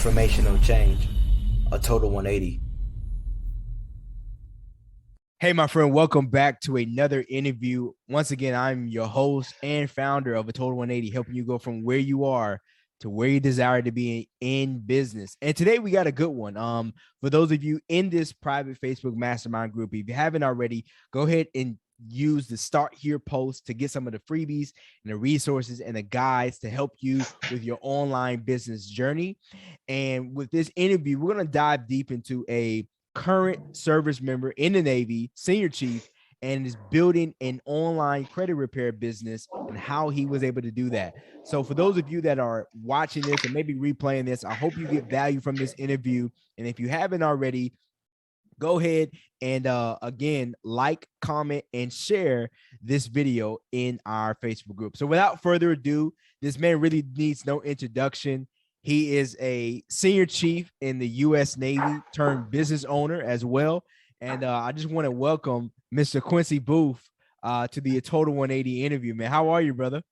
transformational change, a total 180. Hey, my friend, welcome back to another interview. Once again, I'm your host and founder of A Total 180, helping you go from where you are to where you desire to be in business. And today we got a good one. For those of you in this private Facebook mastermind group, if you haven't already, go ahead and use the Start Here post to get some of the freebies and the resources and the guides to help you with your online business journey. And with this interview, we're going to dive deep into a current service member in the Navy, senior chief, and is building an online credit repair business and how he was able to do that. So for those of you that are watching this or maybe replaying this, I hope you get value from this interview. And if you haven't already, go ahead and again, like, comment, and share this video in our Facebook group. So without further ado, this man really needs no introduction. He is a senior chief in the U.S. Navy turned business owner as well. And I just want to welcome Mr. Quincy Booth to the Total 180 interview, man. How are you, brother?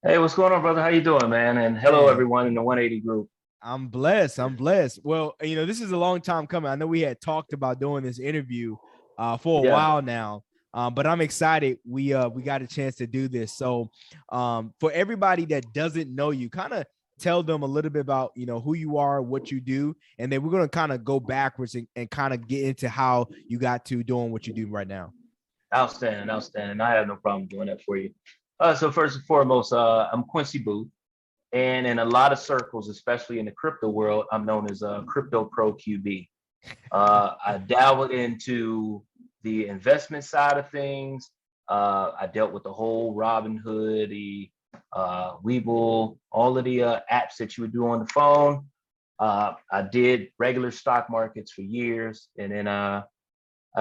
Hey, what's going on, brother? How you doing, man? And hello, everyone in the 180 group. I'm blessed. I'm blessed. Well, this is a long time coming. I know we had talked about doing this interview for a while now, but I'm excited we got a chance to do this. So for everybody that doesn't know you, kind of tell them a little bit about, who you are, what you do, and then we're going to kind of go backwards and kind of get into how you got to doing what you do right now. Outstanding. I have no problem doing that for you. So first and foremost, I'm Quincy Booth. And in a lot of circles, especially in the crypto world, I'm known as a crypto pro QB. I dabbled into the investment side of things. I dealt with the whole Robinhood, the Webull, all of the apps that you would do on the phone. I did regular stock markets for years. And then I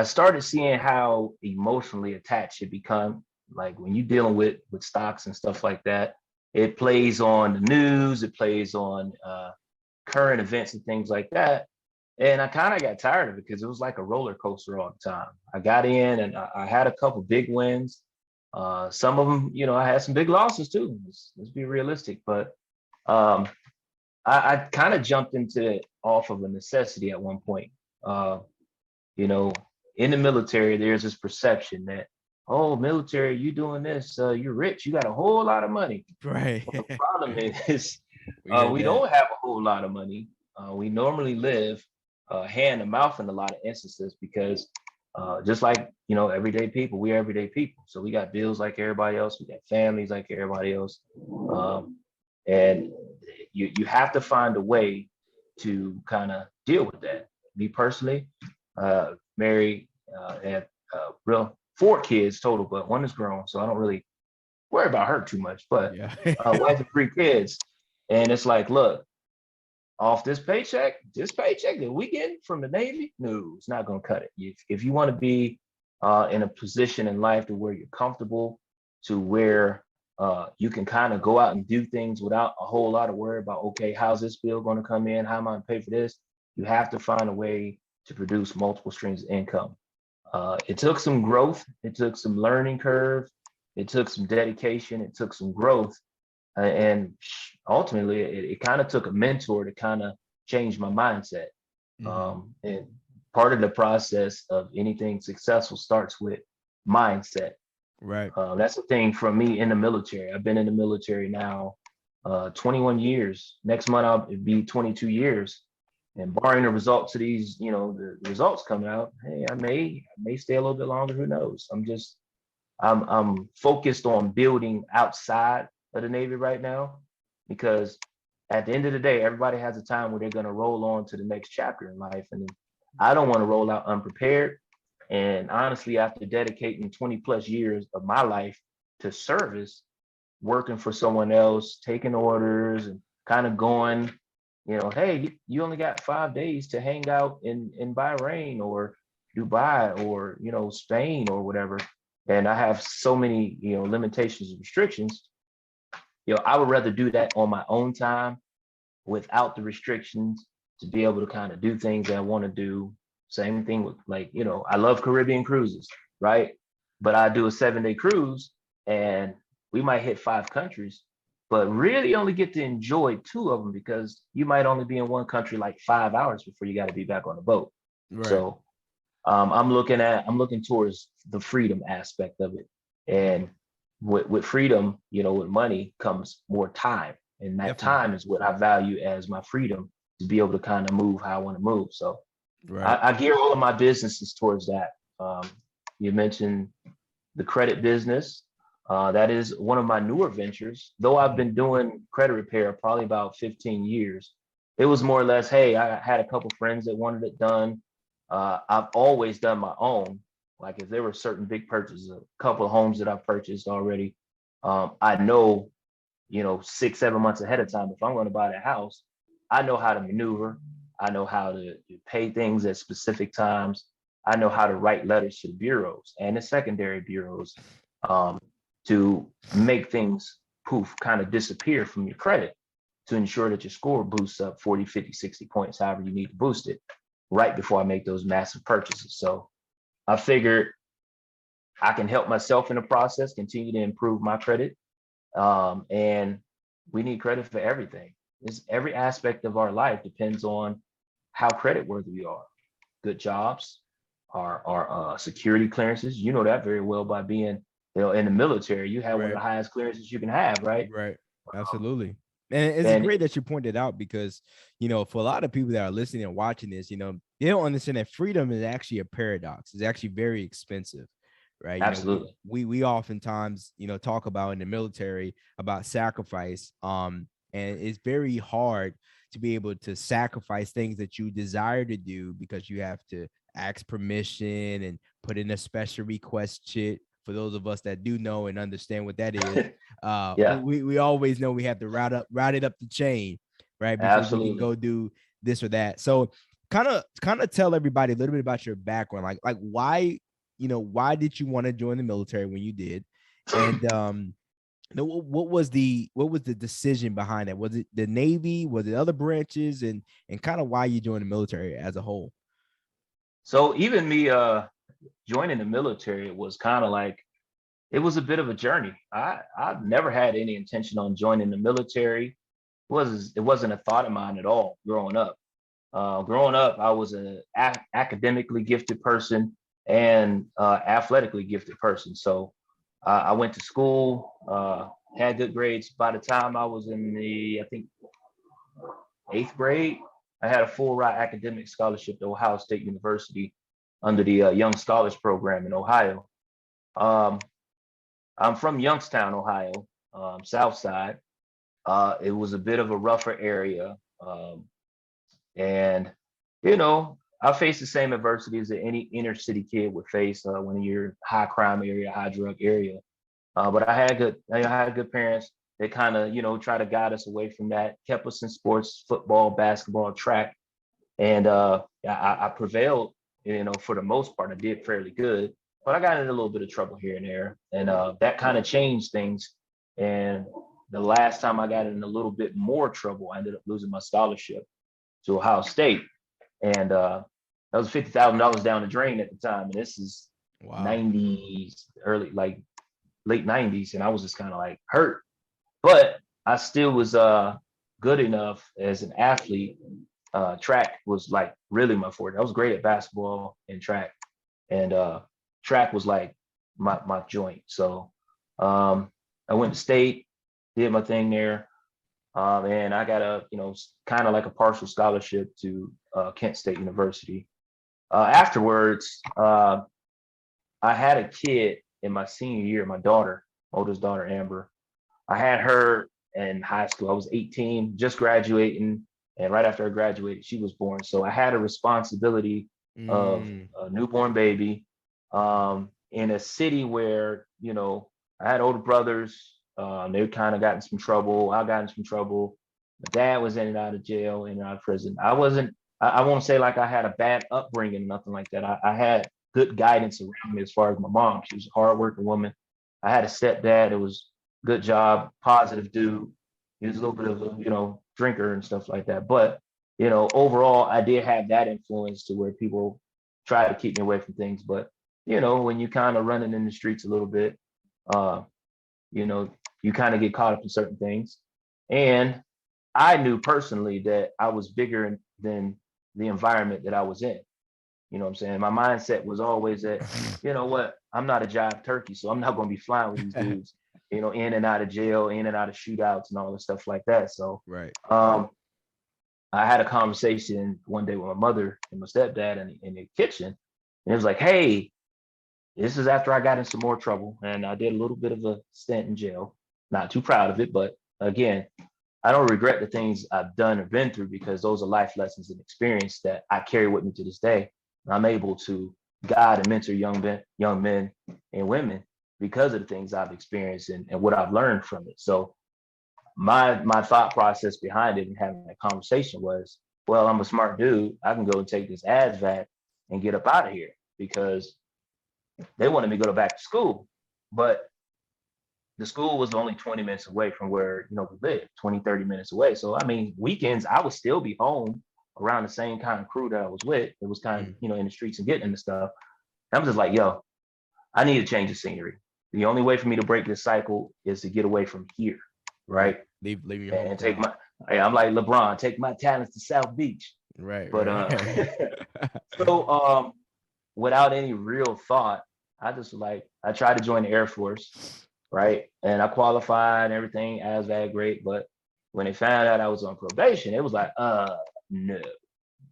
started seeing how emotionally attached it become. Like when you're dealing with stocks and stuff like that, it plays on the news, it plays on current events and things like that. And I kind of got tired of it because it was like a roller coaster all the time. I got in and I had a couple big wins. Some of them, I had some big losses too. Let's be realistic. But I kind of jumped into it off of a necessity at one point. In the military, there's this perception that, oh, military, you doing this, you're rich, you got a whole lot of money. Right. Well, the problem is we don't have a whole lot of money. We normally live hand to mouth in a lot of instances because just like, everyday people, we're everyday people. So we got bills like everybody else. We got families like everybody else. And you have to find a way to kind of deal with that. Me personally, married, had real 4 kids total, but 1 is grown, so I don't really worry about her too much. But wife and 3 kids, and it's like, look, off this paycheck that we get from the Navy, no, it's not going to cut it. If you want to be in a position in life to where you're comfortable, to where you can kind of go out and do things without a whole lot of worry about, okay, how's this bill going to come in? How am I going to pay for this? You have to find a way to produce multiple streams of income. It took some growth. It took some learning curve. It took some dedication. It took some growth. And ultimately, it kind of took a mentor to kind of change my mindset. And part of the process of anything successful starts with mindset. Right. That's the thing for me in the military. I've been in the military now 21 years. Next month, I'll be 22 years. And barring the results of these, the results coming out, hey, I may stay a little bit longer. Who knows? I'm focused on building outside of the Navy right now, because at the end of the day, everybody has a time where they're going to roll on to the next chapter in life. And I don't want to roll out unprepared. And honestly, after dedicating 20 plus years of my life to service, working for someone else, taking orders and kind of going, hey, you only got 5 days to hang out in Bahrain or Dubai or, Spain or whatever. And I have so many, limitations and restrictions. I would rather do that on my own time without the restrictions to be able to kind of do things that I want to do. Same thing with I love Caribbean cruises, right? But I do a 7-day cruise and we might hit 5 countries. but really only get to enjoy 2 of them because you might only be in one country like 5 hours before you got to be back on the boat. Right. So I'm looking towards the freedom aspect of it. And with freedom, with money comes more time. And that Definitely. time is what I value as my freedom to be able to kind of move how I want to move. So Right. I gear all of my businesses towards that. You mentioned the credit business. That is one of my newer ventures. Though I've been doing credit repair probably about 15 years, it was more or less, hey, I had a couple friends that wanted it done. I've always done my own. Like if there were certain big purchases, a couple of homes that I've purchased already, I know, 6, 7 months ahead of time, if I'm going to buy that house, I know how to maneuver. I know how to pay things at specific times. I know how to write letters to the bureaus and the secondary bureaus to make things kind of disappear from your credit to ensure that your score boosts up 40, 50, 60 points, however you need to boost it right before I make those massive purchases. So I figured I can help myself in the process, continue to improve my credit. And we need credit for everything. Every aspect of our life depends on how credit worthy we are. Good jobs, our security clearances. You know that very well by being, in the military. You have one of the highest clearances you can have, right? Right. Absolutely. And it's great that you pointed out because, for a lot of people that are listening and watching this, they don't understand that freedom is actually a paradox. It's actually very expensive, right? Absolutely. We oftentimes, talk about in the military about sacrifice. And it's very hard to be able to sacrifice things that you desire to do because you have to ask permission and put in a special request sheet. For those of us that do know and understand what that is, Yeah. we always know we have to route it up the chain, right? Before Absolutely. we can go do this or that. So kind of tell everybody a little bit about your background, like why did you want to join the military when you did, and what was the decision behind that? Was it the Navy? Was it other branches, and kind of why you joined the military as a whole? So even me joining the military was kind of like, it was a bit of a journey. I've never had any intention on joining the military. It wasn't a thought of mine at all growing up. I was an academically gifted person and athletically gifted person. So I went to school, had good grades. By the time I was in I think 8th grade, I had a full ride academic scholarship to Ohio State University under the Young Scholars Program in Ohio. I'm from Youngstown, Ohio, South Side. It was a bit of a rougher area. And, I faced the same adversities that any inner city kid would face when you're high crime area, high drug area. But I had good parents that kind of, try to guide us away from that, kept us in sports, football, basketball, track. And I prevailed, for the most part. I did fairly good, but I got in a little bit of trouble here and there. And that kind of changed things. And the last time I got in a little bit more trouble, I ended up losing my scholarship to Ohio State. And that was $50,000 down the drain at the time. And this is 90s, late 90s. And I was just kind of like hurt. But I still was good enough as an athlete. Track was like really my forte. I was great at basketball and track. And track was like my joint. So I went to state, did my thing there. And I got kind of like a partial scholarship to Kent State University. Afterwards, I had a kid in my senior year, my oldest daughter, Amber. I had her in high school. I was 18, just graduating. And right after I graduated, she was born. So I had a responsibility of a newborn baby in a city where, I had older brothers. They kind of got in some trouble. I got in some trouble. My dad was in and out of jail, in and out of prison. I won't say like I had a bad upbringing, nothing like that. I had good guidance around me as far as my mom. She was a hardworking woman. I had a stepdad. It was good job, positive dude. He was a little bit of a, drinker and stuff like that. But, overall, I did have that influence to where people try to keep me away from things. But, when you kind of running in the streets a little bit, you you kind of get caught up in certain things. And I knew personally that I was bigger than the environment that I was in. You know what I'm saying? My mindset was always that, you know what, I'm not a jive turkey, so I'm not going to be flying with these dudes, you know, in and out of jail, in and out of shootouts and all the stuff like that. So right. I had a conversation one day with my mother and my stepdad in the kitchen. And it was like, hey, this is after I got in some more trouble and I did a little bit of a stint in jail. Not too proud of it, but again, I don't regret the things I've done or been through because those are life lessons and experience that I carry with me to this day. I'm able to guide and mentor young men and women because of the things I've experienced and what I've learned from it. So my thought process behind it and having that conversation was, well, I'm a smart dude. I can go and take this ASVAC and get up out of here because they wanted me to go back to school. But the school was only 20 minutes away from where, you know, we lived, 20, 30 minutes away. So, I mean, weekends, I would still be home around the same kind of crew that I was with. It was kind of, you know, in the streets and getting into stuff. I'm just like, yo, I need to change the scenery. The only way for me to break this cycle is to get away from here, right? Leave your home and take my, I'm like LeBron, take my talents to South Beach. Right. But right. so without any real thought, I just like, I tried to join the Air Force, right? And I qualified and everything, as that great. But when they found out I was on probation, it was like, no,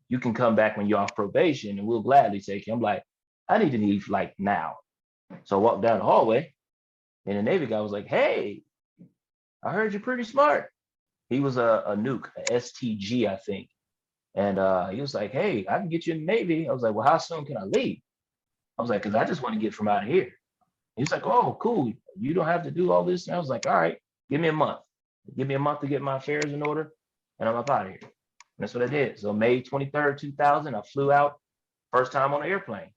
you can come back when you're off probation and we'll gladly take you. I'm like, I need to leave like now. So I walked down the hallway and the Navy guy was like, hey, I heard you're pretty smart. He was a nuke, a STG, I think. And he was like, hey, I can get you in the Navy. I was like, well, how soon can I leave? I was like, because I just want to get from out of here. He's like, oh, cool. You don't have to do all this. And I was like, all right, give me a month. Give me a month to get my affairs in order, and I'm up out of here. And that's what I did. So May 23rd, 2000, I flew out, first time on an airplane.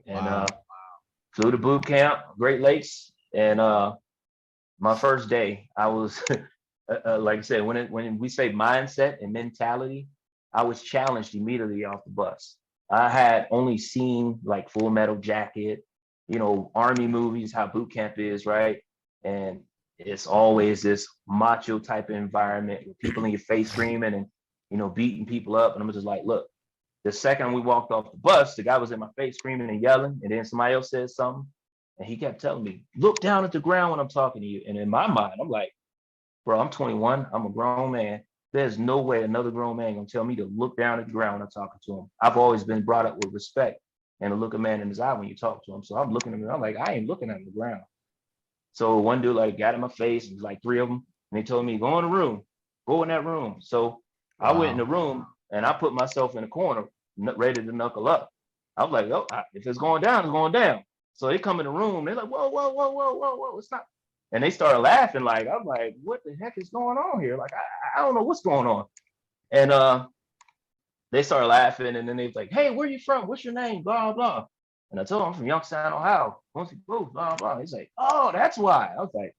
And flew to boot camp, Great Lakes. And my first day, I was, like I said, when we say mindset and mentality, I was challenged immediately off the bus. I had only seen like Full Metal Jacket, you know, Army movies, how boot camp is, right? And it's always this macho type of environment with people in your face screaming and, you know, beating people up. And I'm just like, look, the second we walked off the bus, the guy was in my face screaming and yelling. And then somebody else said something. And he kept telling me, look down at the ground when I'm talking to you. And in my mind, I'm like, bro, I'm 21. I'm a grown man. There's no way another grown man gonna tell me to look down at the ground when I'm talking to him. I've always been brought up with respect and to look a man in his eye when you talk to him. So I'm looking at him, I'm like, I ain't looking at the ground. So one dude like got in my face, and like three of them, and they told me, go in the room, go in that room. So I went in the room and I put myself in the corner, ready to knuckle up. I was like, oh, if it's going down, it's going down. So they come in the room, they're like, whoa, whoa, whoa, whoa, whoa, whoa, it's not. And they started laughing. Like, I'm like, what the heck is going on here? Like, I don't know what's going on. And they started laughing, and then they was like, hey, where you from? What's your name? Blah, blah. And I told him I'm from Youngstown, Ohio. Quincy Booth, blah, blah. He's like, oh, that's why. I was like,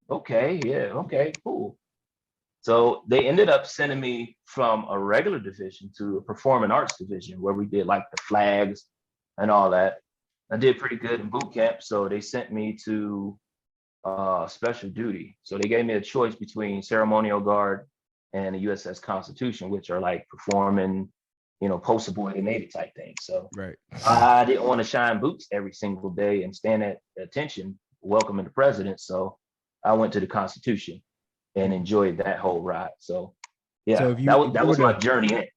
okay, yeah, okay, cool. So they ended up sending me from a regular division to a performing arts division where we did like the flags and all that. I did pretty good in boot camp. So they sent me to special duty. So they gave me a choice between ceremonial guard and the USS Constitution, which are like performing, you know, poster boy and Navy type things. So right. I didn't want to shine boots every single day and stand at attention welcoming the president. So I went to the Constitution and enjoyed that whole ride. So yeah, so that was my journey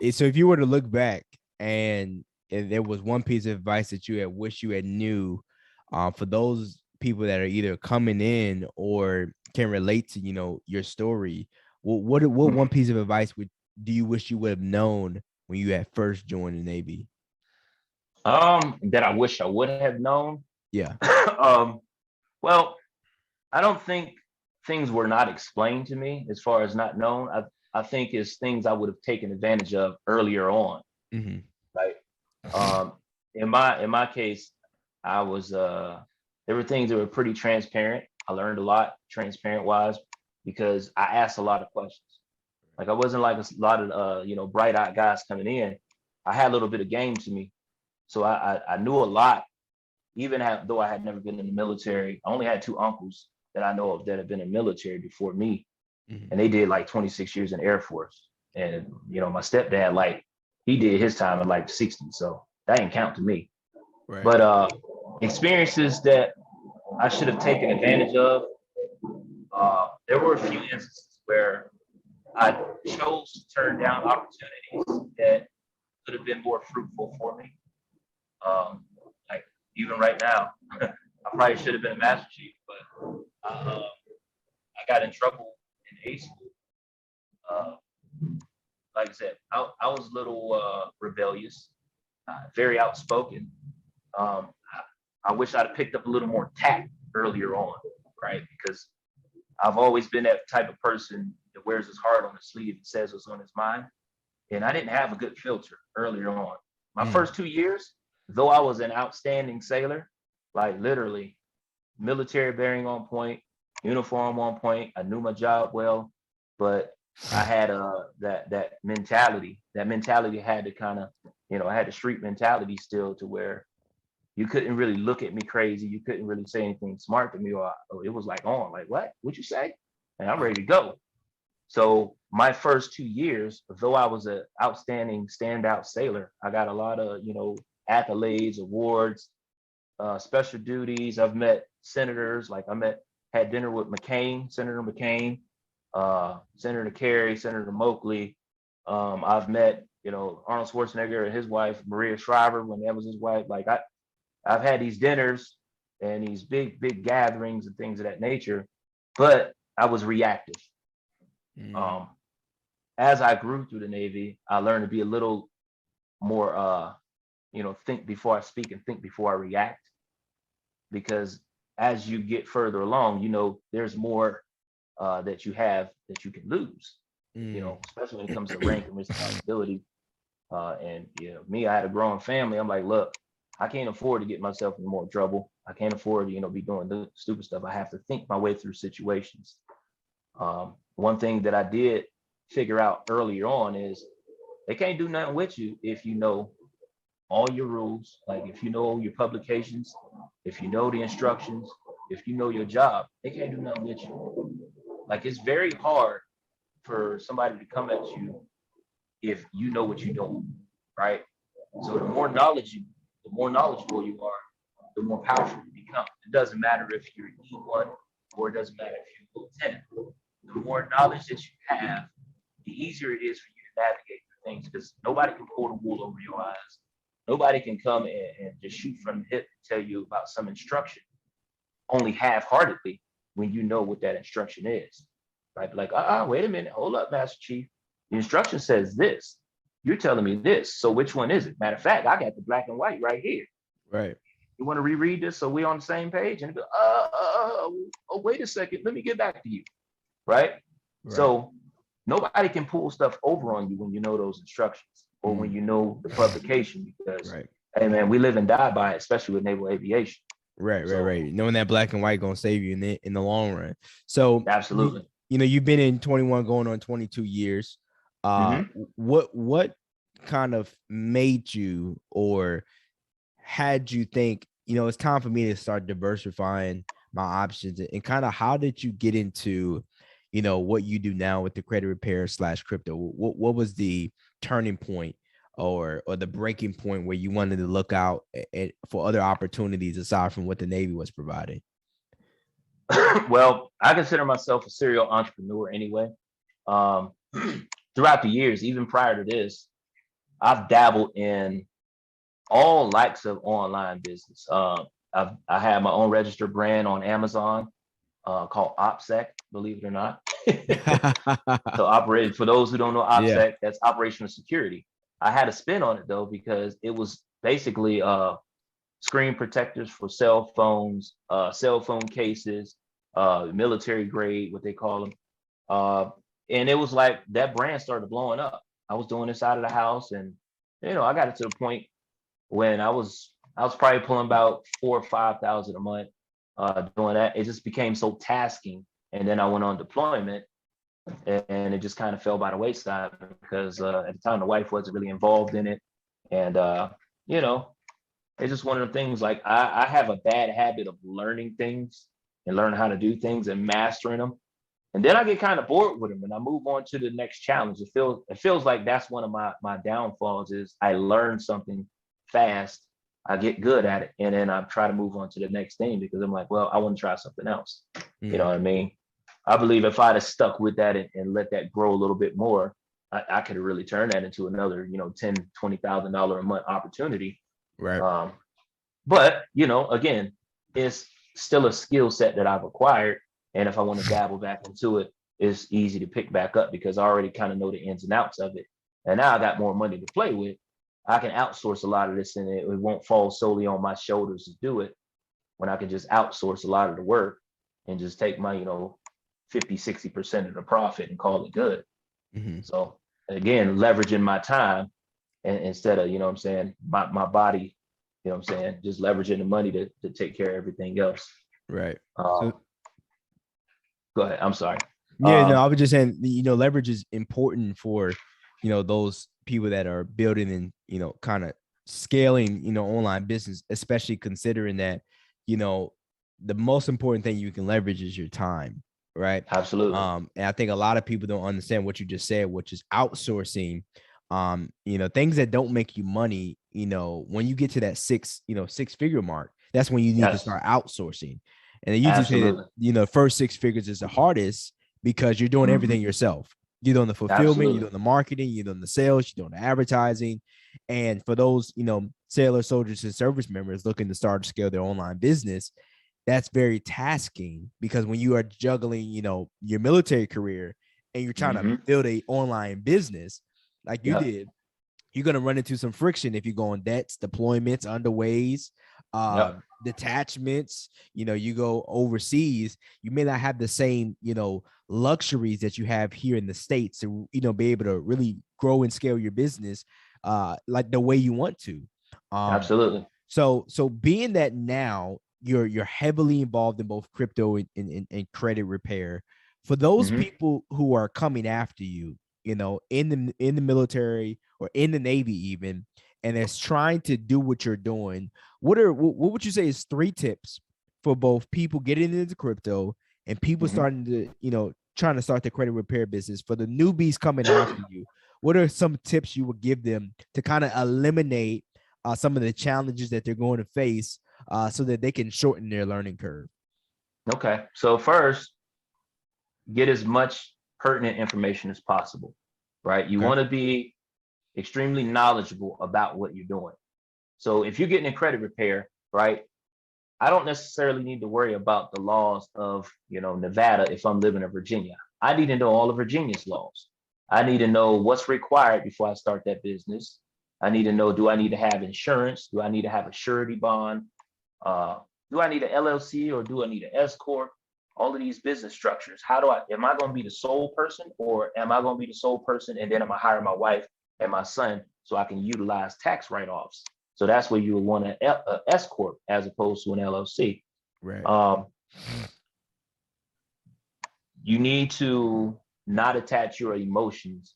in. So if you were to look back and there was one piece of advice that you had wished you had knew, for those people that are either coming in or can relate to, you know, your story, what one piece of advice do you wish you would have known when you had first joined the Navy? That I wish I would have known. Yeah. Well, I don't think things were not explained to me as far as not known. I think it's things I would have taken advantage of earlier on. Mm-hmm. Right. In my case, I was there were things that were pretty transparent. I learned a lot transparent wise because I asked a lot of questions. Like I wasn't like a lot of you know, bright-eyed guys coming in. I had a little bit of game to me. So I knew a lot, even though I had never been in the military. I only had two uncles that I know of that have been in military before me, Mhm. and they did like 26 years in the Air Force. And my stepdad, like, he did his time at like 60, so that didn't count to me. Right. But experiences that I should have taken advantage of, there were a few instances where I chose to turn down opportunities that could have been more fruitful for me. Like even right now, I probably should have been a master chief, but I got in trouble in A school. Uh, like I said, I was a little rebellious, very outspoken. I wish I'd have picked up a little more tact earlier on, right? Because I've always been that type of person that wears his heart on his sleeve and says what's on his mind. And I didn't have a good filter earlier on. My first 2 years, though I was an outstanding sailor, like literally military bearing on point, uniform on point. I knew my job well, but I had that mentality. That mentality had to kind of, I had the street mentality still, to where you couldn't really look at me crazy. You couldn't really say anything smart to me, or it was like like, what? What'd you say? And I'm ready to go. So my first 2 years, though I was an outstanding standout sailor, I got a lot of, accolades, awards, special duties. I've met senators, like had dinner with Senator McCain, Senator Kerry, Senator Moakley. I've met, Arnold Schwarzenegger and his wife, Maria Shriver, when that was his wife. Like I've had these dinners and these big gatherings and things of that nature, but I was reactive. As I grew through the Navy, I learned to be a little more, think before I speak and think before I react. Because as you get further along, there's more that you have that you can lose, especially when it comes to rank and responsibility. And me, I had a growing family. I'm like, look, I can't afford to get myself in more trouble. I can't afford to, be doing the stupid stuff. I have to think my way through situations. One thing that I did figure out earlier on is they can't do nothing with you if you know all your rules. Like if you know your publications, if you know the instructions, if you know your job, they can't do nothing with you. Like it's very hard for somebody to come at you if you know what you're doing, right? So the more knowledgeable you are, the more powerful you become. It doesn't matter if you're E1 or it doesn't matter if you're lieutenant. The more knowledge that you have, the easier it is for you to navigate through things, because nobody can pull the wool over your eyes. Nobody can come and just shoot from the hip and tell you about some instruction only half-heartedly when you know what that instruction is. Right? Like, wait a minute, hold up, Master Chief. The instruction says this. You're telling me this. So which one is it? Matter of fact, I got the black and white right here. Right. You want to reread this so we're on the same page? And go, wait a second, let me get back to you. Right? So nobody can pull stuff over on you when you know those instructions or when you know the publication, because hey man, we live and die by it, especially with naval aviation. Right. Knowing that black and white gonna save you in the long run. So absolutely. You've been in 21 going on 22 years. What kind of made you or had you think, it's time for me to start diversifying my options, and kind of how did you get into what you do now with the credit repair / crypto? What was the turning point or the breaking point where you wanted to look out for other opportunities aside from what the Navy was providing? Well, I consider myself a serial entrepreneur anyway. Throughout the years, even prior to this, I've dabbled in all likes of online business. I have my own registered brand on Amazon called OPSEC, believe it or not. So for those who don't know OPSEC, that's operational security. I had a spin on it though, because it was basically screen protectors for cell phones, cell phone cases, military grade, what they call them. And it was like that brand started blowing up. I was doing this out of the house, and I got it to the point when I was probably pulling about 4,000 or 5,000 a month doing that. It just became so tasking, and then I went on deployment, and it just kind of fell by the wayside because at the time the wife wasn't really involved in it, and it's just one of the things. Like I have a bad habit of learning things and learning how to do things and mastering them. And then I get kind of bored with them and I move on to the next challenge. It feels like that's one of my downfalls is I learn something fast, I get good at it, and then I try to move on to the next thing because I'm like, well, I want to try something else. You know what I mean? I believe if I'd have stuck with that and let that grow a little bit more, I could have really turned that into another, $10,000, $20,000 a month opportunity. Right. But, again, it's still a skill set that I've acquired. And if I want to dabble back into it, it's easy to pick back up because I already kind of know the ins and outs of it. And now I got more money to play with. I can outsource a lot of this and it won't fall solely on my shoulders to do it when I can just outsource a lot of the work and just take my, 50, 60% of the profit and call it good. So again, leveraging my time and instead of, my body, just leveraging the money to take care of everything else. Right. Go ahead. I'm sorry. Yeah, no, I was just saying, leverage is important for, those people that are building and, kind of scaling, online business, especially considering that, the most important thing you can leverage is your time. Right. Absolutely. And I think a lot of people don't understand what you just said, which is outsourcing, things that don't make you money. When you get to that six-figure mark, that's when you need to start outsourcing. And they usually say that, first 6 figures is the hardest because you're doing everything yourself. You're doing the fulfillment, you're doing the marketing, you're doing the sales, you're doing the advertising. And for those, sailors, soldiers, and service members looking to start to scale their online business, that's very tasking because when you are juggling, your military career and you're trying to build a online business like you did, you're going to run into some friction if you go on debts, deployments, underways, detachments, you go overseas, you may not have the same, luxuries that you have here in the States to, be able to really grow and scale your business like the way you want to. Absolutely. So being that now you're heavily involved in both crypto and credit repair, for those people who are coming after you, in the military or in the Navy even, and is trying to do what you're doing, what would you say is 3 tips for both people getting into crypto and people starting to, trying to start the credit repair business? For the newbies coming after you, what are some tips you would give them to kind of eliminate some of the challenges that they're going to face so that they can shorten their learning curve? Okay. So first, get as much pertinent information as possible, right? You want to be extremely knowledgeable about what you're doing. So if you're getting in credit repair, right, I don't necessarily need to worry about the laws of, Nevada if I'm living in Virginia. I need to know all of Virginia's laws. I need to know what's required before I start that business. I need to know, do I need to have insurance? Do I need to have a surety bond? Do I need an LLC or do I need an S Corp? All of these business structures. Am I going to be the sole person or am I going to be the sole person and then I'm going to hire my wife and my son so I can utilize tax write-offs? So that's where you would want an S Corp as opposed to an LLC. Right. You need to not attach your emotions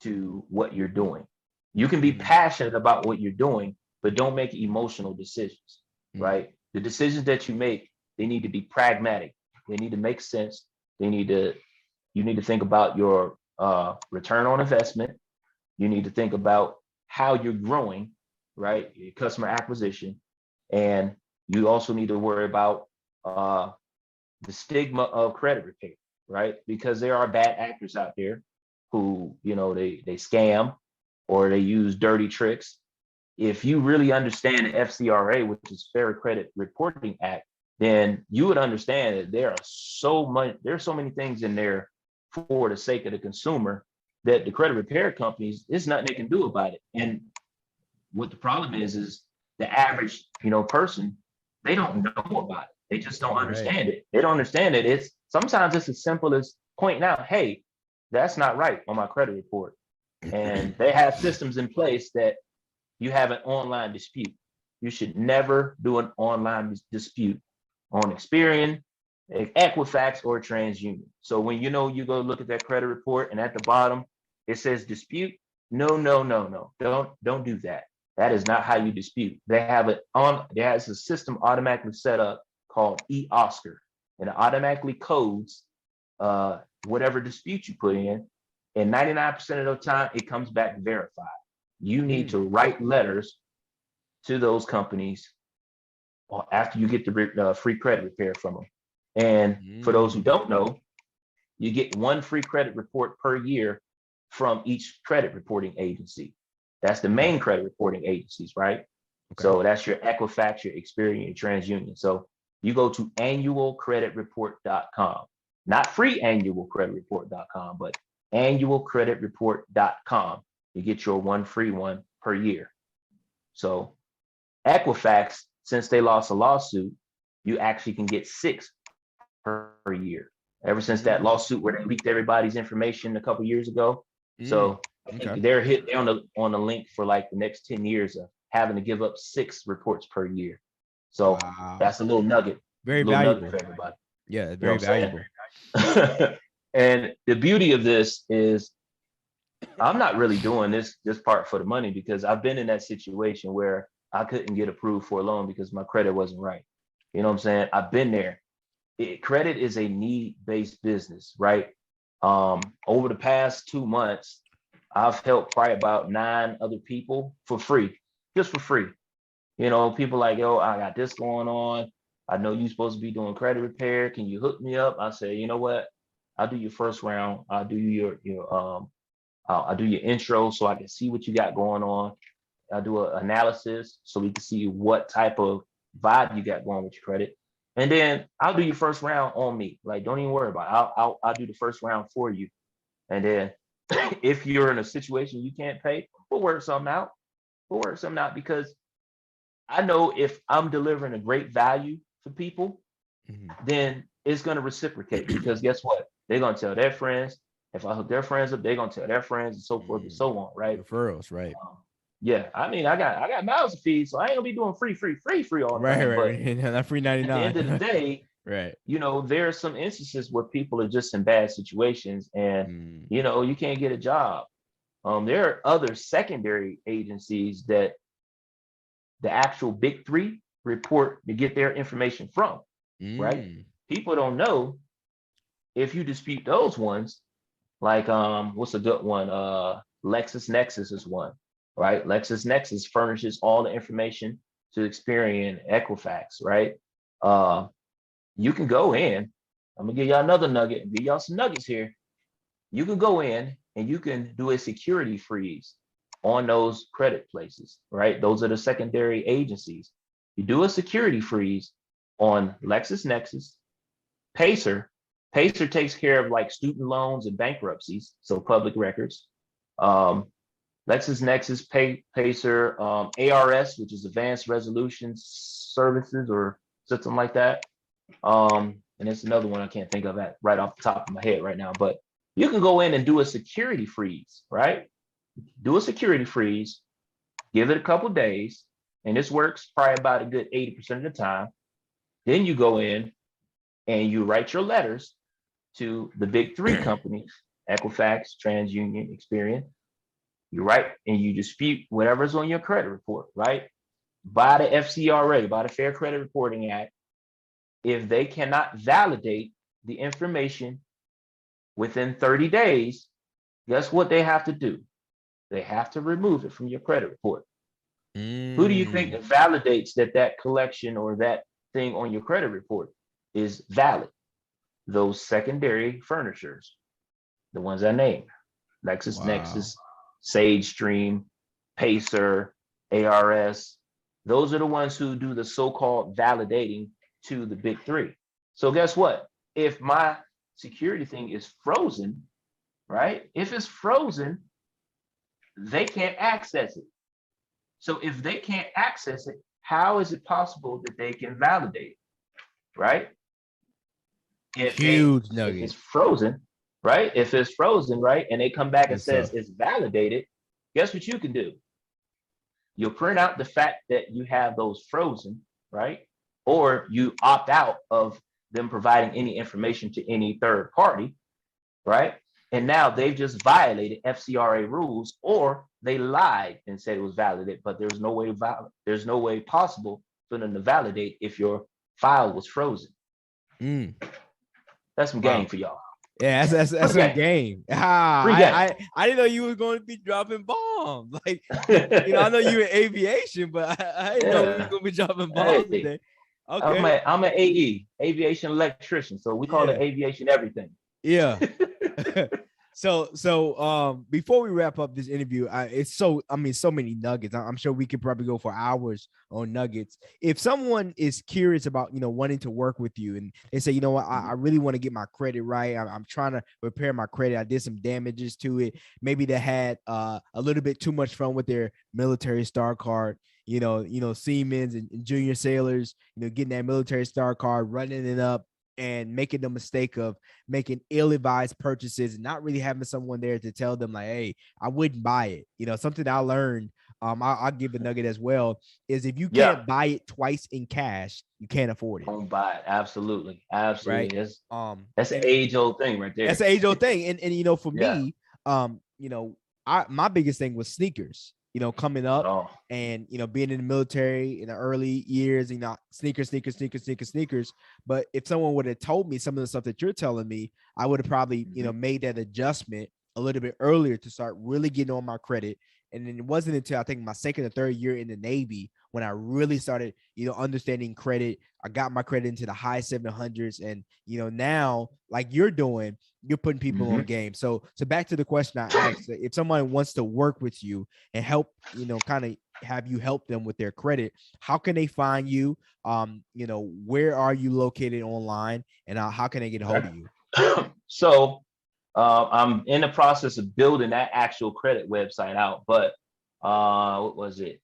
to what you're doing. You can be passionate about what you're doing, but don't make emotional decisions, right? The decisions that you make, they need to be pragmatic. They need to make sense. You need to think about your return on investment. You need to think about how you're growing, right? Your customer acquisition. And you also need to worry about the stigma of credit repair, right? Because there are bad actors out there who, they scam or they use dirty tricks. If you really understand the FCRA, which is Fair Credit Reporting Act, then you would understand that there's so many things in there for the sake of the consumer that the credit repair companies, there's nothing they can do about it. And what the problem is the average, person, they don't know about it. They just don't understand it. They don't understand it. Sometimes it's as simple as pointing out, hey, that's not right on my credit report. And they have systems in place that you have an online dispute. You should never do an online dispute on Experian, Equifax, or TransUnion. So when you go look at that credit report and at the bottom it says dispute, no. Don't do that. That is not how you dispute. There's a system automatically set up called eOscar. and it automatically codes whatever dispute you put in. And 99% of the time, it comes back verified. You need to write letters to those companies after you get the free credit repair from them. And for those who don't know, you get one free credit report per year from each credit reporting agency. That's the main credit reporting agencies, right? Okay. So that's your Equifax, your Experian, your TransUnion. So you go to annualcreditreport.com, not freeannualcreditreport.com, but annualcreditreport.com. You get your one free one per year. So Equifax, since they lost a lawsuit, you actually can get 6 per year. Ever since that lawsuit where they leaked everybody's information a couple years ago. So they're on the link for like the next 10 years of having to give up 6 reports per year. So that's a little nugget. Very valuable nugget for everybody. Yeah, very valuable. And the beauty of this is I'm not really doing this part for the money, because I've been in that situation where I couldn't get approved for a loan because my credit wasn't right. You know what I'm saying? I've been there. Credit is a need-based business, right? Over the past 2 months, I've helped probably about 9 other people for free, just for free. You know, people like, yo, I got this going on. I know you're supposed to be doing credit repair. Can you hook me up? I say, you know what? I'll do your first round. I'll do I'll do your intro so I can see what you got going on. I'll do an analysis so we can see what type of vibe you got going with your credit. And then I'll do your first round on me. Like, don't even worry about it. I'll do the first round for you. And then if you're in a situation you can't pay, we'll work something out. Because I know if I'm delivering a great value for people, then it's going to reciprocate, because guess what? They're going to tell their friends. If I hook their friends up, they're going to tell their friends, and so forth and so on, right? Referrals, right? Yeah, I mean, I got mouths to feed, so I ain't gonna be doing free all the time. Right. Not free 99. At the end of the day, right? You know, there are some instances where people are just in bad situations, and you know, you can't get a job. There are other secondary agencies that the actual big 3 report to get their information from, right? People don't know if you dispute those ones. Like, what's a good one? LexisNexis is one. Right? LexisNexis furnishes all the information to Experian, Equifax, right? You can go in. I'm gonna give y'all another nugget, give y'all some nuggets here. You can go in and you can do a security freeze on those credit places, right? Those are the secondary agencies. You do a security freeze on LexisNexis, Pacer. Pacer takes care of like student loans and bankruptcies, so public records. LexisNexis, Pacer, ARS, which is Advanced Resolution Services or something like that. And it's another one I can't think of that right off the top of my head right now. But you can go in and do a security freeze, right? Do a security freeze, give it a couple days, and this works probably about a good 80% of the time. Then you go in and you write your letters to the big 3 companies, Equifax, TransUnion, Experian. You write and you dispute whatever's on your credit report, right? By the FCRA, by the Fair Credit Reporting Act, if they cannot validate the information within 30 days, guess what they have to do? They have to remove it from your credit report. Who do you think validates that collection or that thing on your credit report is valid? Those secondary furnishers, the ones I named, LexisNexis, SageStream, Pacer, ARS. Those are the ones who do the so-called validating to the big 3. So guess what? If my security thing is frozen, right? If it's frozen, they can't access it. So if they can't access it, how is it possible that they can validate it, right? If it's frozen, right? If it's frozen, right? And they come back and says it's validated, guess what you can do? You'll print out the fact that you have those frozen, right? Or you opt out of them providing any information to any third party, right? And now they've just violated FCRA rules, or they lied and said it was validated, but there's no way possible for them to validate if your file was frozen. That's some game for y'all. Yeah, that's some game. I didn't know you was going to be dropping bombs. Like, I know you in aviation, but I didn't know we were going to be dropping bombs today. Okay. I'm an AE, aviation electrician. So we call it aviation everything. Yeah. So before we wrap up this interview, so many nuggets. I'm sure we could probably go for hours on nuggets. If someone is curious about, wanting to work with you and they say, you know what, I really want to get my credit right. I'm trying to repair my credit. I did some damages to it. Maybe they had a little bit too much fun with their military star card. Seamen's and junior sailors, getting that military star card, running it up, and making the mistake of making ill-advised purchases and not really having someone there to tell them like, hey, I wouldn't buy it. Something I learned, I'll give a nugget as well, is if you can't buy it twice in cash, you can't afford it. Don't buy it. Absolutely. Right? That's an age-old thing right there. That's an age-old thing. And for me, my biggest thing was sneakers. Coming up and, being in the military in the early years, sneakers. But if someone would have told me some of the stuff that you're telling me, I would have probably, made that adjustment a little bit earlier to start really getting on my credit. And then it wasn't until I think my second or third year in the Navy when I really started, understanding credit. I got my credit into the high 700s. And, now like you're doing, you're putting people on game. So back to the question I asked, if someone wants to work with you and help, kind of have you help them with their credit, how can they find you? Where are you located online, and how can they get a hold of you? So I'm in the process of building that actual credit website out, but what was it?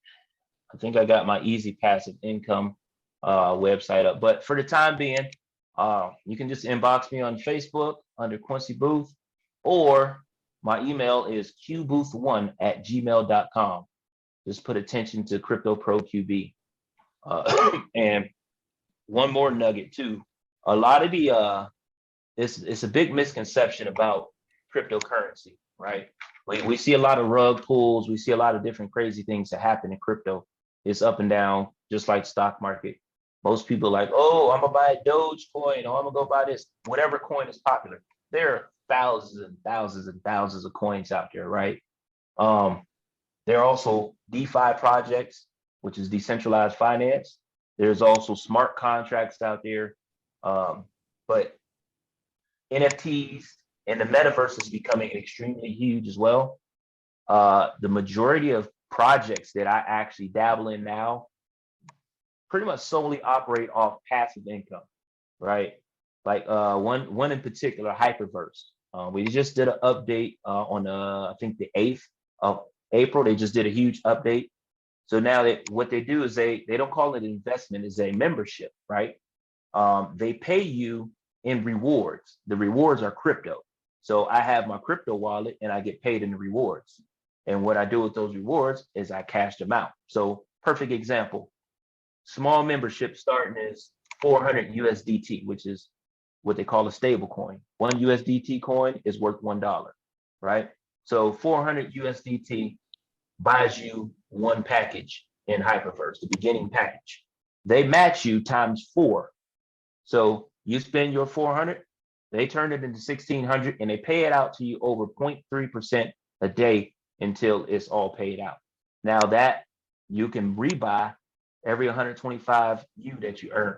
I think I got my easy passive income website up, but for the time being, you can just inbox me on Facebook under Quincy Booth, or my email is qbooth1@gmail.com. Just put attention to Crypto Pro QB. And one more nugget too. A lot of the it's a big misconception about cryptocurrency, right? We see a lot of rug pulls. We see a lot of different crazy things that happen in crypto. It's up and down, just like stock market. Most people are like, oh, I'm gonna buy a Dogecoin, or I'm gonna go buy this, whatever coin is popular. There are thousands and thousands and thousands of coins out there, right? There are also DeFi projects, which is decentralized finance. There's also smart contracts out there. But NFTs and the metaverse is becoming extremely huge as well. The majority of projects that I actually dabble in now pretty much solely operate off passive income, right? Like one in particular, Hyperverse. We just did an update on I think the 8th of April. They just did a huge update. So now what they do is they don't call it an investment, it's a membership, right? They pay you in rewards. The rewards are crypto. So I have my crypto wallet and I get paid in the rewards. And what I do with those rewards is I cash them out. So perfect example, small membership starting is 400 USDT, which is what they call a stable coin. One USDT coin is worth $1, right? So 400 USDT buys you one package in Hyperverse, the beginning package. They match you times 4. So you spend your 400, they turn it into 1,600, and they pay it out to you over 0.3% a day until it's all paid out. Now that you can rebuy every 125 U that you earn.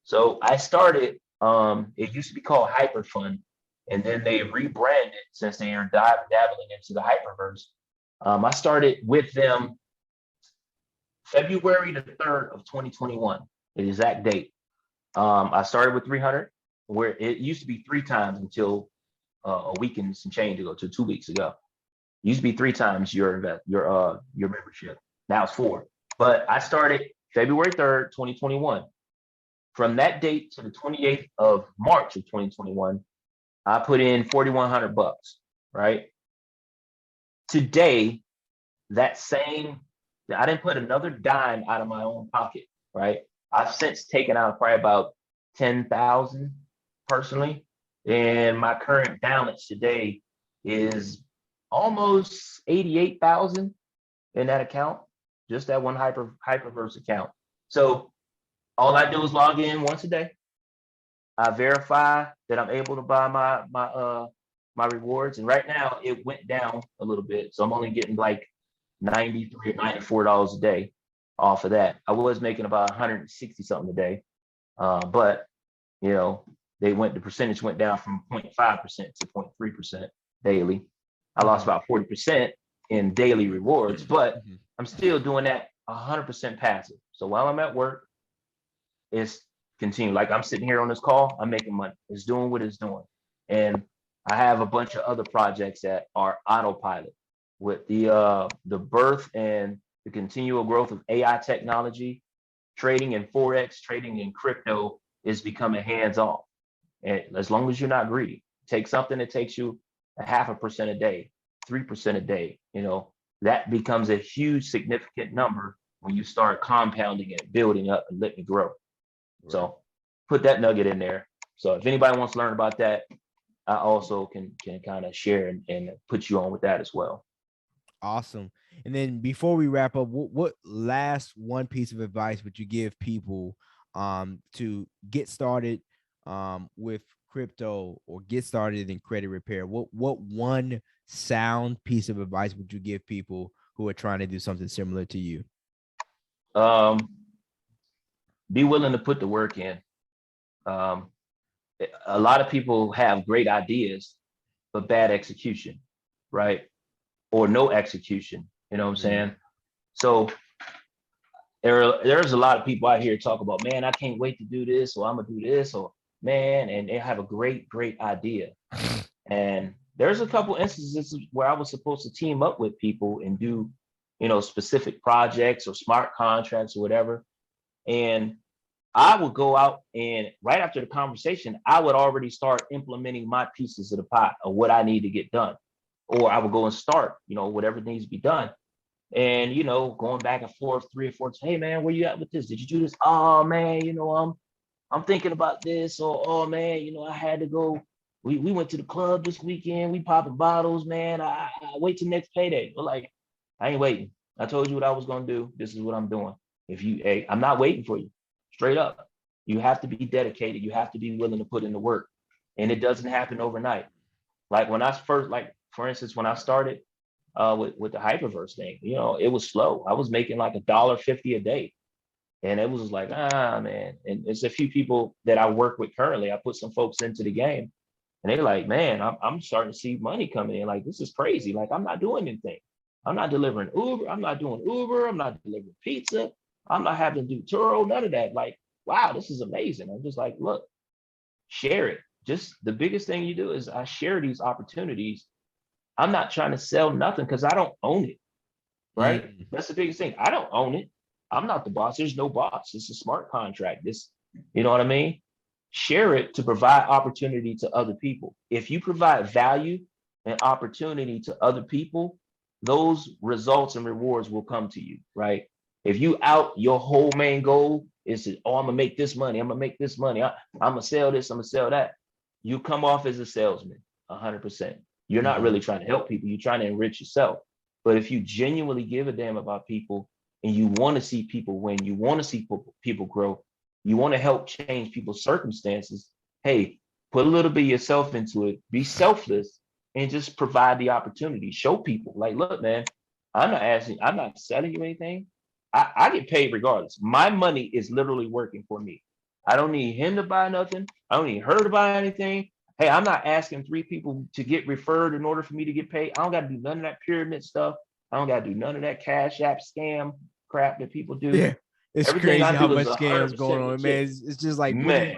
So I started, it used to be called Hyperfund, and then they rebranded since they are dabbling into the Hyperverse. I started with them February the 3rd of 2021, the exact date. I started with 300, where it used to be 3 times until a week and some change ago, to 2 weeks ago. It used to be 3 times your membership. Now it's 4. But I started February 3rd, 2021. From that date to the 28th of March of 2021, I put in $4,100, right? Today, I didn't put another dime out of my own pocket, right? I've since taken out probably about 10,000 personally, and my current balance today is almost 88,000 in that account, just that one Hyperverse account. So all I do is log in once a day. I verify that I'm able to buy my rewards. And right now it went down a little bit. So I'm only getting like $93 or $94 a day off of that. I was making about 160 something a day. But you know, the percentage went down from 0.5% to 0.3% daily. I lost about 40% in daily rewards, but I'm still doing that 100% passive. So while I'm at work, it's continue. Like I'm sitting here on this call, I'm making money. It's doing what it's doing. And I have a bunch of other projects that are autopilot with the birth and the continual growth of AI technology. Trading in Forex, trading in crypto is becoming hands-off. And as long as you're not greedy, take something that takes you 0.5% a day, 3% a day, that becomes a huge significant number when you start compounding it, building up and letting it grow. Right. So put that nugget in there. So if anybody wants to learn about that, I also can kind of share and put you on with that as well. Awesome. And then before we wrap up, what last one piece of advice would you give people to get started with crypto or get started in credit repair? What one sound piece of advice would you give people who are trying to do something similar to you? Be willing to put the work in. A lot of people have great ideas, but bad execution, right? Or no execution, you know what I'm saying? So there's a lot of people out here talk about, man, I can't wait to do this, or I'm gonna do this, or man, and they have a great idea. And there's a couple instances where I was supposed to team up with people and do, specific projects or smart contracts or whatever. And I would go out and right after the conversation, I would already start implementing my pieces of the pot of what I need to get done. Or I would go and start, whatever needs to be done. And, going back and forth 3 or 4 times, hey man, where you at with this? Did you do this? Oh man, I'm thinking about this. Or, oh man, I had to go. We went to the club this weekend. We popping bottles, man. I wait till next payday. But like, I ain't waiting. I told you what I was gonna do. This is what I'm doing. I'm not waiting for you. Straight up. You have to be dedicated. You have to be willing to put in the work. And it doesn't happen overnight. Like when I first, for instance, when I started with the Hyperverse thing, it was slow. I was making like $1.50 a day. And it was like, man. And it's a few people that I work with currently. I put some folks into the game and they're like, man, I'm starting to see money coming in. Like, this is crazy. Like, I'm not doing anything. I'm not delivering Uber. I'm not doing Uber. I'm not delivering pizza. I'm not having to do Turo, none of that. Like, wow, this is amazing. I'm just like, look, share it. Just the biggest thing you do is I share these opportunities. I'm not trying to sell nothing because I don't own it, right? That's the biggest thing. I don't own it. I'm not the boss. There's no boss. It's a smart contract. You know what I mean? Share it to provide opportunity to other people. If you provide value and opportunity to other people, those results and rewards will come to you, right? If your whole main goal is to, I'm gonna make this money, I'm gonna make this money, I'm gonna sell this, I'm gonna sell that. You come off as a salesman, 100%. You're not really trying to help people, you're trying to enrich yourself. But if you genuinely give a damn about people and you want to see people win, you want to see people grow, you want to help change people's circumstances, hey, put a little bit of yourself into it, be selfless, and just provide the opportunity. Show people, like, look, man, I'm not selling you anything. I get paid regardless. My money is literally working for me. I don't need him to buy nothing. I don't need her to buy anything. Hey, I'm not asking 3 people to get referred in order for me to get paid. I don't got to do none of that pyramid stuff. I don't got to do none of that Cash App scam crap that people do. Yeah, it's everything crazy how much scams going on, man. It's just like, man,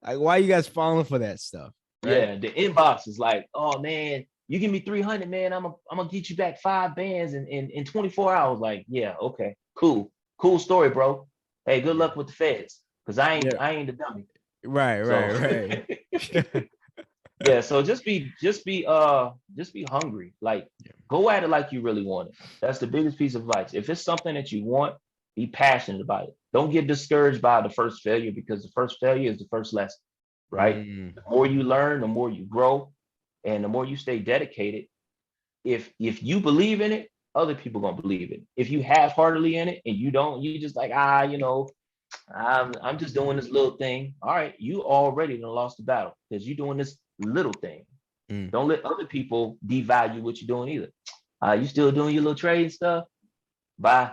like, why are you guys falling for that stuff? Right? Yeah, the inbox is like, oh man, you give me 300, man. I'm gonna get you back 5 bands in 24 hours. Like, yeah, okay, cool story, bro. Hey, good luck with the feds, because I ain't the dummy. Right. Yeah, so just be hungry. Like, go at it like you really want it. That's the biggest piece of advice. If it's something that you want, be passionate about it. Don't get discouraged by the first failure, because the first failure is the first lesson, right? The more you learn, the more you grow, and the more you stay dedicated. If you believe in it, other people gonna believe it. If you half-heartedly in it and you don't, you just like, I'm just doing this little thing. All right, you already done lost the battle because you're doing this little thing. Don't let other people devalue what you're doing either. You still doing your little trade stuff? Bye.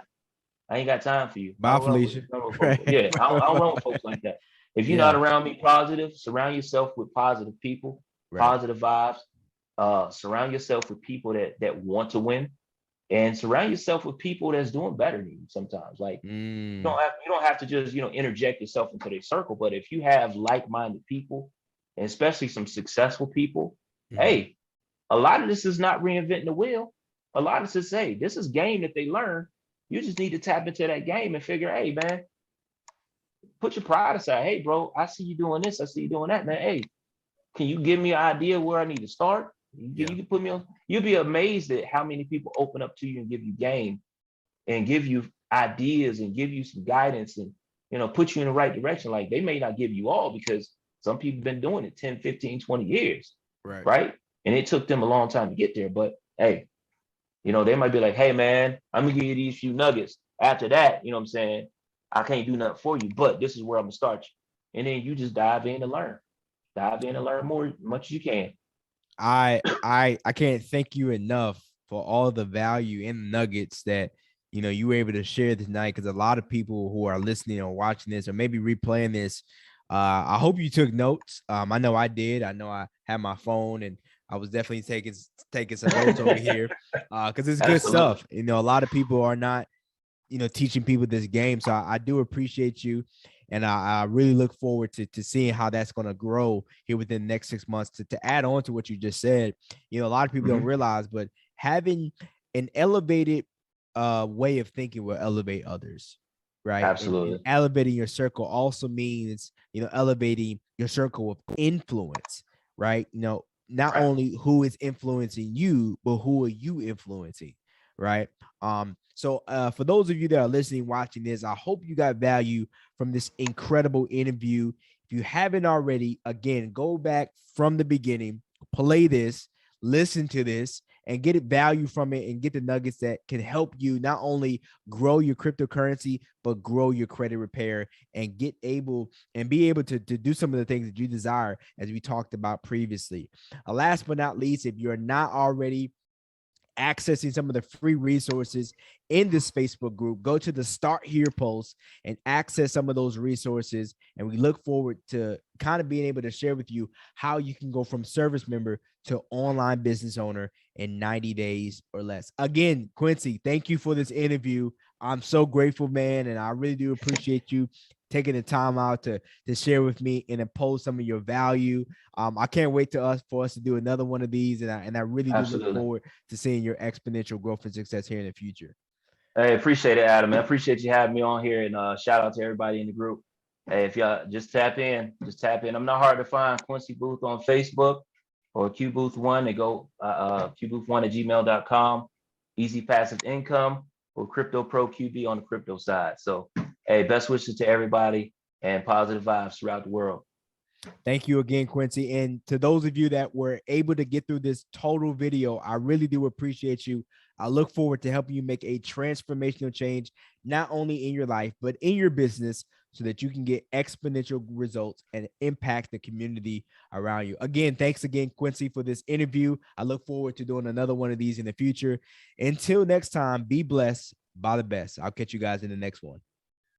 I ain't got time for you. I Bye, don't run with, Felicia. run with folks. Right. Yeah, I don't run with folks like that. If you're Yeah. not around me positive, surround yourself with positive people, Right. positive vibes. Surround yourself with people that want to win, and surround yourself with people that's doing better than you. Sometimes, like you don't have to just interject yourself into their circle. But if you have like-minded people, and especially some successful people, hey, a lot of this is not reinventing the wheel. A lot of this is, hey, this is game that they learn. You just need to tap into that game and figure, hey, man, put your pride aside. Hey, bro, I see you doing this. I see you doing that, man. Hey, can you give me an idea where I need to start? You can put me on. You'll be amazed at how many people open up to you and give you game and give you ideas and give you some guidance and put you in the right direction. Like they may not give you all because some people have been doing it 10, 15, 20 years. Right. And it took them a long time to get there. But hey, they might be like, hey man, I'm gonna give you these few nuggets. After that, you know what I'm saying? I can't do nothing for you, but this is where I'm gonna start you. And then you just dive in and learn. Dive in and learn more as much as you can. I can't thank you enough for all the value and nuggets that you were able to share tonight, because a lot of people who are listening or watching this or maybe replaying this, I hope you took notes. I know I did. I know I had my phone and I was definitely taking some notes over here because it's good stuff. A lot of people are not teaching people this game. So I do appreciate you. And I really look forward to seeing how that's going to grow here within the next 6 months. To add on to what you just said, a lot of people don't realize, but having an elevated way of thinking will elevate others, right? Absolutely. And elevating your circle also means, elevating your circle of influence, right? Not only who is influencing you, but who are you influencing, right? So for those of you that are listening, watching this, I hope you got value from this incredible interview. If you haven't already, again, go back from the beginning, play this, listen to this, and get value from it and get the nuggets that can help you not only grow your cryptocurrency, but grow your credit repair and be able to do some of the things that you desire, as we talked about previously. Last but not least, if you're not already accessing some of the free resources in this Facebook group, go to the Start Here post and access some of those resources. And we look forward to kind of being able to share with you how you can go from service member to online business owner in 90 days or less. Again, Quincy, thank you for this interview. I'm so grateful, man. And I really do appreciate you taking the time out to share with me and impose some of your value. I can't wait for us to do another one of these. And I really do look forward to seeing your exponential growth and success here in the future. Hey, appreciate it, Adam. I appreciate you having me on here, and shout out to everybody in the group. Hey, if y'all just tap in. I'm not hard to find. Quincy Booth on Facebook or QBooth1. They go qbooth1@gmail.com. Easy passive income or Crypto Pro QB on the crypto side. So, hey, best wishes to everybody and positive vibes throughout the world. Thank you again, Quincy. And to those of you that were able to get through this total video, I really do appreciate you. I look forward to helping you make a transformational change, not only in your life, but in your business, so that you can get exponential results and impact the community around you. Again, thanks again, Quincy, for this interview. I look forward to doing another one of these in the future. Until next time, be blessed by the best. I'll catch you guys in the next one.